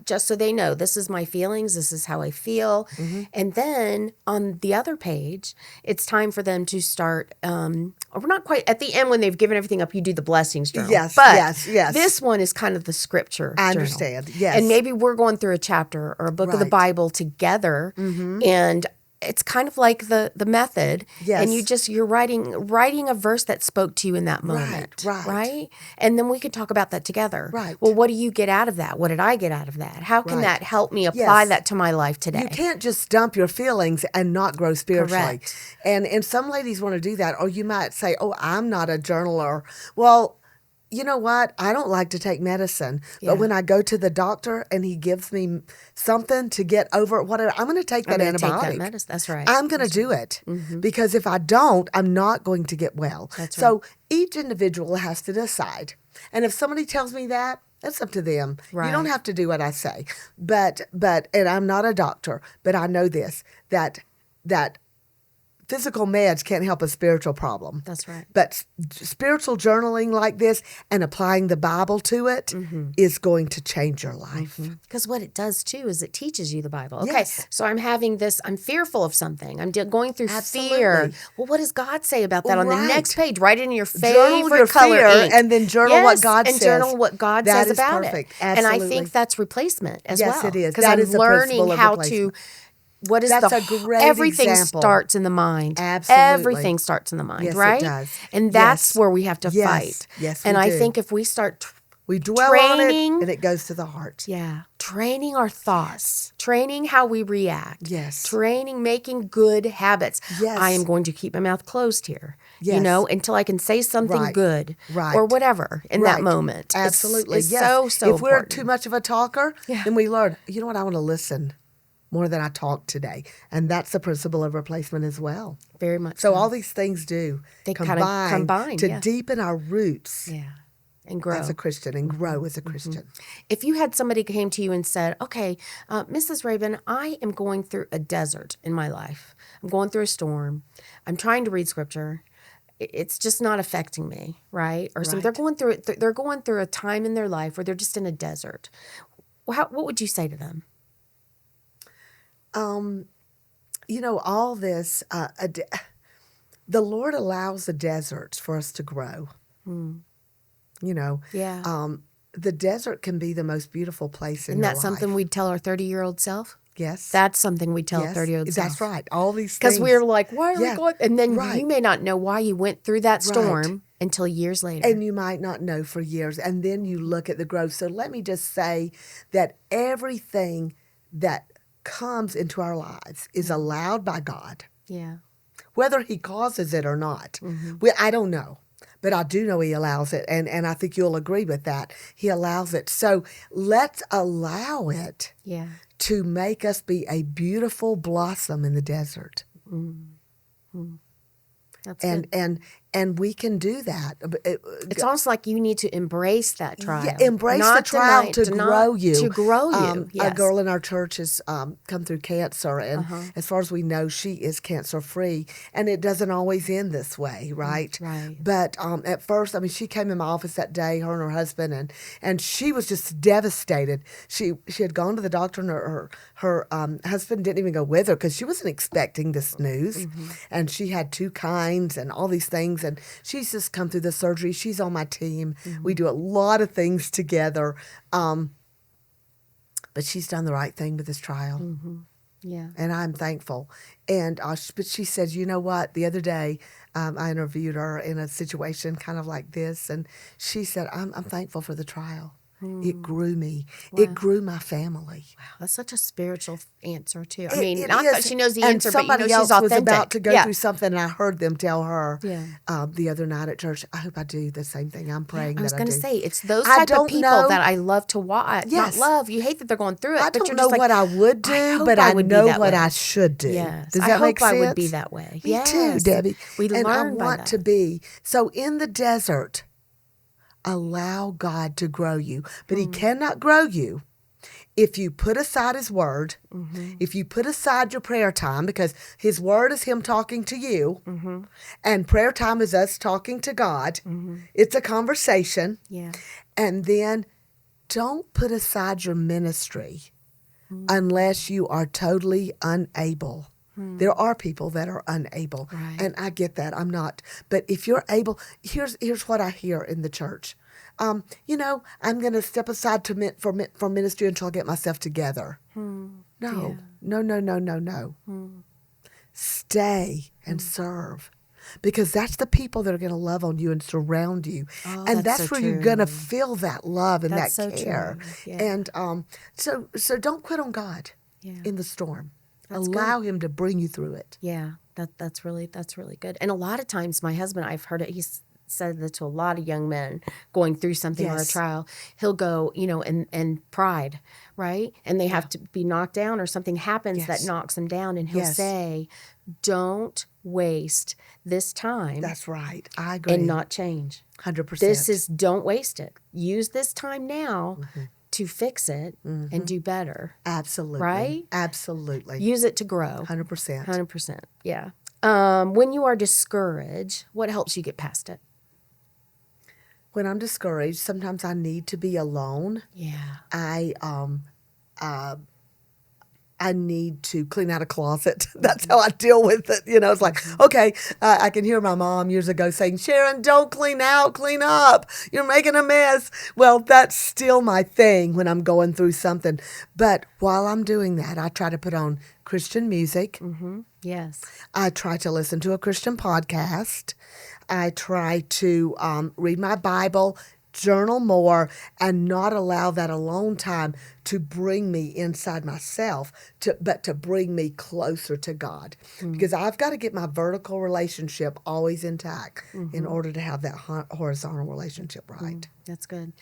Just so they know, this is my feelings, this is how I feel. And then on the other page, it's time for them to start, we're not quite at the end when they've given everything up, you do the blessings journal. Yes, but yes. This one is kind of the scripture I journal. understand, yes. And maybe we're going through a chapter or a book of the Bible together, and it's kind of like the method, Yes. and you're writing a verse that spoke to you in that moment, right. And then we could talk about that together. Right. Well, what do you get out of that? What did I get out of that? How can Right. that help me apply Yes. that to my life today? You can't just dump your feelings and not grow spiritually. Correct. And some ladies want to do that. Or you might say, "Oh, I'm not a journaler." Well, you know what? I don't like to take medicine, Yeah. but when I go to the doctor and he gives me something to get over whatever, I'm going to take that I'm gonna antibiotic. take that medicine. That's right. I'm going to do it because if I don't, I'm not going to get well. That's So each individual has to decide. And if somebody tells me that, that's up to them. Right. You don't have to do what I say. But and I'm not a doctor, but I know this that physical meds can't help a spiritual problem. That's right. But spiritual journaling like this and applying the Bible to it is going to change your life. Because what it does too is it teaches you the Bible. Okay, Yes. so I'm fearful of something. I'm going through Absolutely. fear. Well, what does God say about that on the Right. next page? Write it in your Journal favorite your color fear ink. and then journal what God and says. journal what God That says is about perfect. it. And I Absolutely. think that's replacement as Yes, well. it is. Because That I'm is the learning principle of how replacement. to. What is That's a great everything example. starts in the mind. Absolutely. Everything starts in the mind, Yes, it right? does. And that's Yes. where we have to Yes. fight. Yes, and we I do. think if we start We dwell on it training- and it goes to the heart. Yeah. Training our thoughts, training how we react. Yes. Training, making good habits. Yes. I am going to keep my mouth closed here, Yes. until I can say something Right. good Right. or whatever in that Right. moment. Absolutely. It's yes. so If we're important. too much of a talker, Yeah. then we learn, you know what, I want to listen more than I talk today. And that's the principle of replacement as well. Very much So all these things do They kinda combine, to yeah. deepen our roots Yeah. And grow. as a Christian and grow as a Christian. If you had somebody came to you and said, okay, Mrs. Rabin, I am going through a desert in my life. I'm going through a storm. I'm trying to read scripture. It's just not affecting me, right? Or something. They're going through a time in their life where they're just in a desert. What would you say to them? All this, the Lord allows the deserts for us to grow. Yeah. The desert can be the most beautiful place in Isn't your that life. something we'd tell our 30-year-old self? Yes. That's something we'd tell yes. 30-year-old self. That's right. All these things. Because we're like, why are we Yeah. going? And then Right. you may not know why you went through that storm Right. until years later. And you might not know for years. And then you look at the growth. So let me just say that everything that comes into our lives is allowed by God, Yeah. whether he causes it or not. I don't know. But I do know he allows it, and I think you'll agree with that. He allows it. So let's allow it Yeah. to make us be a beautiful blossom in the desert. That's good. And we can do that. It's almost like you need to embrace that trial. Yeah, embrace Not the trial deny- to to not- grow you. To grow you. A Yes. girl in our church has come through cancer, and as far as we know, she is cancer free. And it doesn't always end this way, right? Right. But at first, she came in my office that day, her and her husband, and she was just devastated. She had gone to the doctor, and her husband didn't even go with her because she wasn't expecting this news. And she had 2 kinds and all these things. And she's just come through the surgery. She's on my team. We do a lot of things together. But she's done the right thing with this trial. Yeah. And I'm thankful. And but she said, you know what? The other day, I interviewed her in a situation kind of like this. And she said, I'm thankful for the trial. It grew me. Wow. It grew my family. Wow, that's such a spiritual answer too. I It- mean, it not is. that she knows the And answer, but somebody she's else authentic. was about to go Yeah. through something, and I heard them tell her Yeah. the other night at church, I hope I do the same thing. I'm praying I was that going to do. say, it's those I type of don't people know- that I love to watch. Yes. Not love. You hate that they're going through it. I but don't you're know just like, what I would do, I hope but I I would be know that what way. I should do. Yes. Does I that hope make sense? I would be that way. Me too, Yes. Debbie. We and I learn by want that. to be. So in the desert, allow God to grow you. But he cannot grow you if you put aside his word, if you put aside your prayer time, because his word is him talking to you, and prayer time is us talking to God. It's a conversation. Yeah. And then don't put aside your ministry unless you are totally unable. There are people that are unable, Right. and I get that. I'm not. But if you're able, here's what I hear in the church. I'm going to step aside for ministry until I get myself together. No. stay and serve. Because that's the people that are going to love on you and surround you. Oh, And that's that's so where you're going to true. feel that love and That's that so care. true. Yeah. And so don't quit on God Yeah. in the storm. That's Allow him to bring you through it. Yeah, that's really good. And a lot of times, my husband, I've heard it. He's said that to a lot of young men going through something or a Yes. trial. He'll go, and pride, right? And they have to be knocked down, or something happens that Yes. knocks them down, and he'll Yes. say, "Don't waste this time That's right. I agree. and not change. 100%. Don't waste it. Use this time now to fix it and do better." Absolutely. Right? Absolutely. Use it to grow. 100%. 100%. Yeah. When you are discouraged, what helps you get past it? When I'm discouraged, sometimes I need to be alone. Yeah. I need to clean out a closet. That's how I deal with it. It's like, okay, I can hear my mom years ago saying, Sharon, don't clean out, clean up. You're making a mess. Well, that's still my thing when I'm going through something. But while I'm doing that, I try to put on Christian music. Mm-hmm. Yes. I try to listen to a Christian podcast. I try to read my Bible, journal more, and not allow that alone time to bring me inside myself, but to bring me closer to God. Because I've got to get my vertical relationship always intact in order to have that horizontal relationship right. That's good.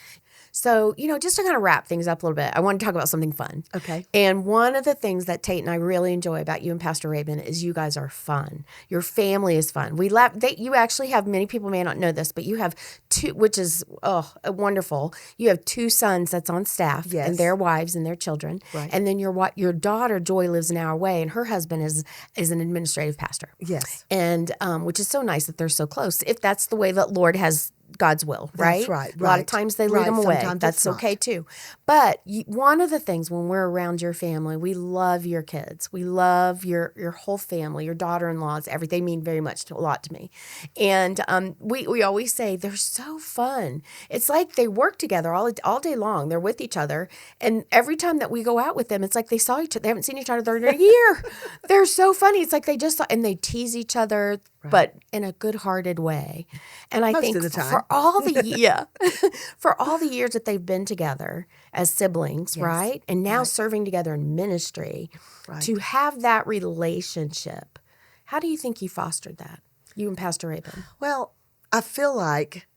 So, just to kind of wrap things up a little bit, I want to talk about something fun. Okay. And one of the things that Tate and I really enjoy about you and Pastor Rabin is you guys are fun. Your family is fun. We laugh. You actually have, many people may not know this, but you have two, which is wonderful. You have two sons that's on staff, Yes. and their wives and their children. Right. And then your daughter Joy lives an hour away, and her husband is an administrative pastor. Yes. And which is so nice that they're so close. If that's the way that Lord has God's will, right? That's right. A lot of times they lead them away. Sometimes That's it's not. okay too. But one of the things when we're around your family, we love your kids. We love your whole family, your daughter-in-laws, everything. They mean very much a lot to me. And we always say they're so fun. It's like they work together all day long. They're with each other. And every time that we go out with them, it's like they saw each other. They haven't seen each other in a year. They're so funny. It's like they just saw, and they tease each other, but in a good-hearted way. And I Most think of the time. for all the for all the years that they've been together as siblings, right? And now serving together in ministry, to have that relationship. How do you think you fostered that? You and Pastor Rabin? Well, I feel like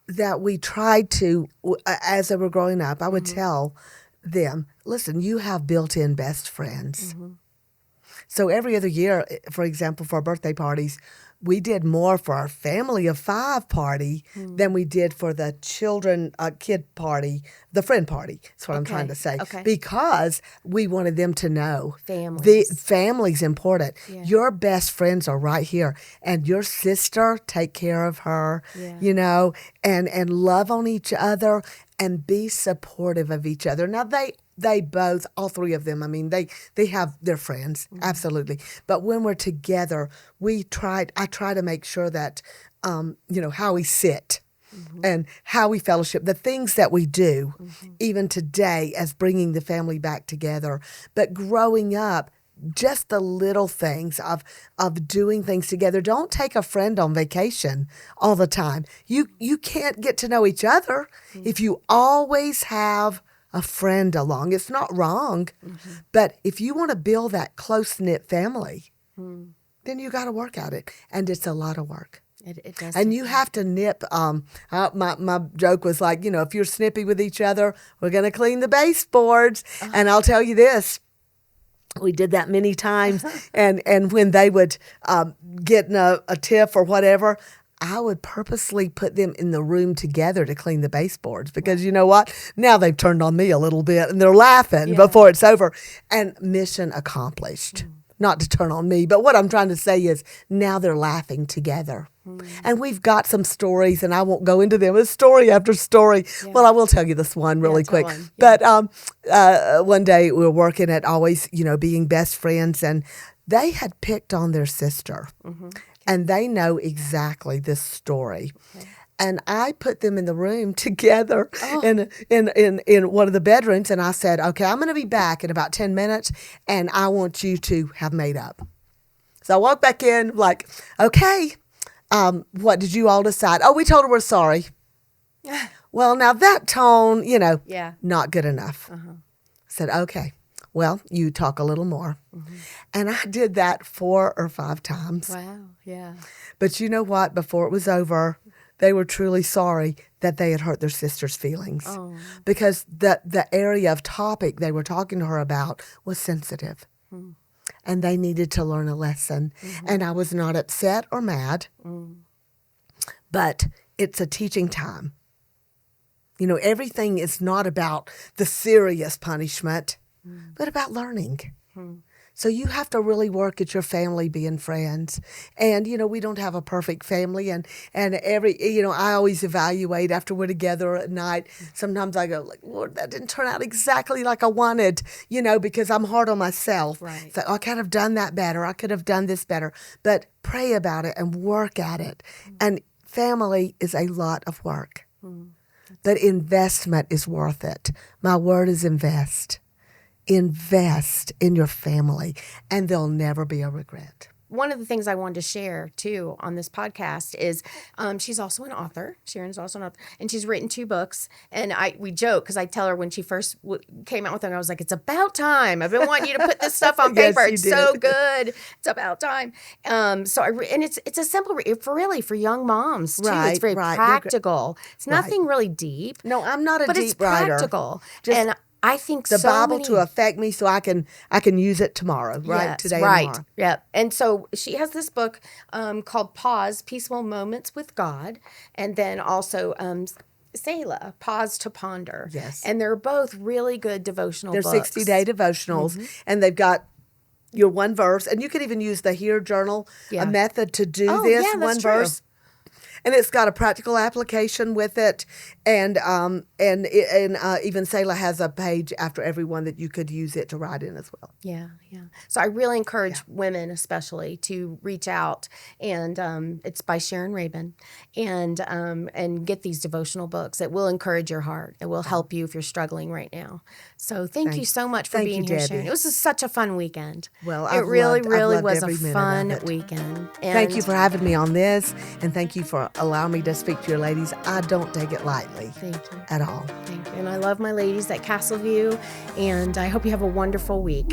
that we tried to, as they were growing up, I would tell them, listen, you have built-in best friends. So every other year, for example, for our birthday parties, we did more for our family of 5 party than we did for the kid party, the friend party. That's what I'm trying to say. Okay. Because we wanted them to know Families. the family's important. Yeah. Your best friends are right here. And your sister, take care of her, and love on each other and be supportive of each other. Now, they both, all 3 of them, I mean, they have their friends, absolutely. But when we're together, I try to make sure that, how we sit and how we fellowship, the things that we do, even today, as bringing the family back together. But growing up, just the little things of doing things together. Don't take a friend on vacation all the time. You can't get to know each other if you always have a friend along. It's not wrong, but if you want to build that close-knit family, then you got to work at it, and it's a lot of work. It does. And you have to nip. My joke was like, if you're snippy with each other, we're going to clean the baseboards. And I'll tell you this. We did that many times, and when they would get in a tiff or whatever, I would purposely put them in the room together to clean the baseboards because you know what? Now they've turned on me a little bit and they're laughing before it's over. And mission accomplished. Not to turn on me, but what I'm trying to say is now they're laughing together. And we've got some stories, and I won't go into them. It's story after story. Yeah. Well, I will tell you this one really quick. Yeah. But one day we were working at always, being best friends, and they had picked on their sister. And they know exactly this story. Okay. And I put them in the room together in one of the bedrooms. And I said, okay, I'm going to be back in about 10 minutes. And I want you to have made up. So I walked back in like, okay, what did you all decide? Oh, we told her we're sorry. Well, now that tone, Yeah. not good enough. Said, okay, well, you talk a little more. And I did that 4 or 5 times. Wow. Yeah. But you know what? Before it was over, they were truly sorry that they had hurt their sister's feelings. Oh. Because the area of topic they were talking to her about was sensitive. And they needed to learn a lesson. And I was not upset or mad. But it's a teaching time. Everything is not about the serious punishment, but about learning. So you have to really work at your family being friends. And, we don't have a perfect family. And I always evaluate after we're together at night. Sometimes I go, like, Lord, that didn't turn out exactly like I wanted, because I'm hard on myself. Right. It's like, I could have done that better. I could have done this better. But pray about it and work at it. And family is a lot of work. But investment is worth it. My word is invest. Invest in your family, and there'll never be a regret. One of the things I wanted to share, too, on this podcast is she's also an author. Sharon's also an author. And she's written 2 books. And we joke because I tell her when she first came out with them, I was like, it's about time. I've been wanting you to put this stuff on Yes, paper. you It's did. so good. It's about time. And it's a simple for young moms, too. Right, it's very right. practical. It's nothing really deep. No, I'm not a but deep it's writer. practical. Just and I think the so Bible many, to affect me so I can use it tomorrow, right? Yes, Today right. and tomorrow. Yeah. And so she has this book called Pause, Peaceful Moments with God. And then also Selah, Pause to Ponder. Yes. And they're both really good devotional They're books. 60-day devotionals, and they've got your one verse. And you can even use the Here Journal, Yeah. a method to do Oh, this yeah, that's one true. verse. And it's got a practical application with it, and even Selah has a page after every one that you could use it to write in as well. Yeah, yeah. So I really encourage women, especially, to reach out, and it's by Sharon Rabin, and get these devotional books. It will encourage your heart. It will help you if you're struggling right now. So thank you so much for Thank being you, here, Debbie. Sharon. It was such a fun weekend. Well, it I've really loved was a every minute fun of it. weekend. And Thank you for having me on this, and thank you for allowing me to speak to your ladies. I don't take it lightly. Thank you. At all. Thank you. And I love my ladies at Castleview, and I hope you have a wonderful week.